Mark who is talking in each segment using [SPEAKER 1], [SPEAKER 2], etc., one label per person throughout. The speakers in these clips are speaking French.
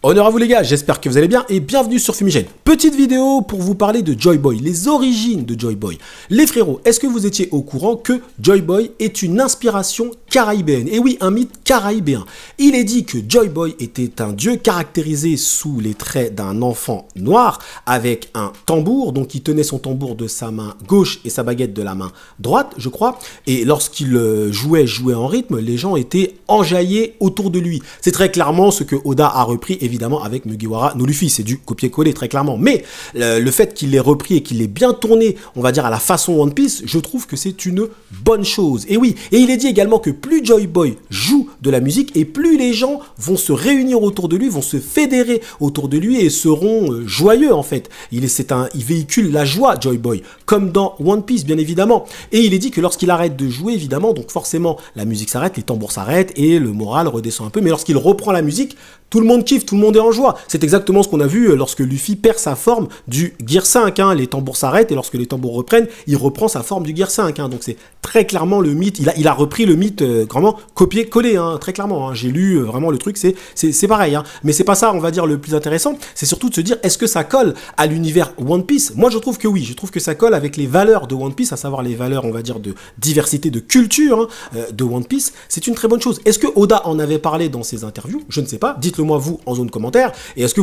[SPEAKER 1] Honneur à vous les gars, j'espère que vous allez bien et bienvenue sur Fumigène. Petite vidéo pour vous parler de Joy Boy, les origines de Joy Boy. Les frérots, est-ce que vous étiez au courant que Joy Boy est une inspiration caraïbéenne? Et oui, un mythe caraïbéen. Il est dit que Joy Boy était un dieu caractérisé sous les traits d'un enfant noir avec un tambour, donc il tenait son tambour de sa main gauche et sa baguette de la main droite, je crois. Et lorsqu'il jouait en rythme, les gens étaient enjaillés autour de lui. C'est très clairement ce que Oda a repris évidemment avec Mugiwara no Luffy, c'est du copier-coller très clairement, mais le fait qu'il l'ait repris et qu'il l'ait bien tourné, on va dire à la façon One Piece, je trouve que c'est une bonne chose. Et oui, et il est dit également que plus Joy Boy joue de la musique et plus les gens vont se réunir autour de lui, vont se fédérer autour de lui et seront joyeux en fait. Il véhicule la joie, Joy Boy, comme dans One Piece bien évidemment. Et il est dit que lorsqu'il arrête de jouer évidemment, donc forcément la musique s'arrête, les tambours s'arrêtent et le moral redescend un peu, mais lorsqu'il reprend la musique, tout le monde kiffe, tout le monde est en joie. C'est exactement ce qu'on a vu lorsque Luffy perd sa forme du Gear 5. Hein. Les tambours s'arrêtent et lorsque les tambours reprennent, il reprend sa forme du Gear 5. Hein. Donc c'est très clairement le mythe. Il a repris le mythe vraiment copié-collé, hein, très clairement. Hein. J'ai lu vraiment le truc, c'est pareil. Hein. Mais c'est pas ça, on va dire, le plus intéressant. C'est surtout de se dire, est-ce que ça colle à l'univers One Piece? Moi, je trouve que oui. Je trouve que ça colle avec les valeurs de One Piece, à savoir les valeurs, on va dire, de diversité, de culture de One Piece. C'est une très bonne chose. Est-ce que Oda en avait parlé dans ses interviews? Je ne sais pas. Dites-le moi, vous, en zone commentaire. Et est-ce que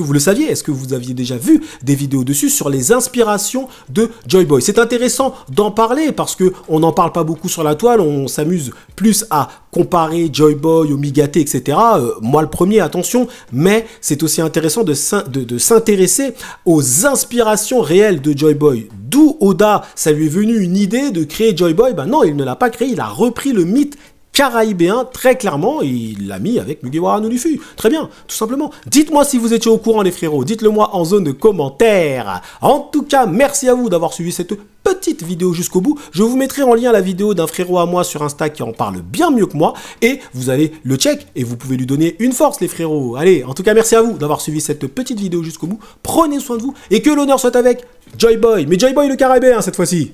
[SPEAKER 1] vous le saviez? Est-ce que vous aviez déjà vu des vidéos dessus sur les inspirations de Joy Boy? C'est intéressant d'en parler parce que on n'en parle pas beaucoup sur la toile. On s'amuse plus à comparer Joy Boy au Migate, etc. Moi le premier, attention. Mais c'est aussi intéressant de s'intéresser aux inspirations réelles de Joy Boy. D'où Oda, ça lui est venu une idée de créer Joy Boy. Ben non, il ne l'a pas créé. Il a repris le mythe caraïbéen, très clairement, il l'a mis avec Mugiwara no Luffy. Très bien, tout simplement. Dites-moi si vous étiez au courant, les frérots. Dites-le moi en zone de commentaires. En tout cas, merci à vous d'avoir suivi cette petite vidéo jusqu'au bout. Je vous mettrai en lien la vidéo d'un frérot à moi sur Insta qui en parle bien mieux que moi. Et vous allez le check et vous pouvez lui donner une force, les frérots. Allez, en tout cas, merci à vous d'avoir suivi cette petite vidéo jusqu'au bout. Prenez soin de vous et que l'honneur soit avec Joy Boy. Mais Joy Boy le caraïbéen cette fois-ci.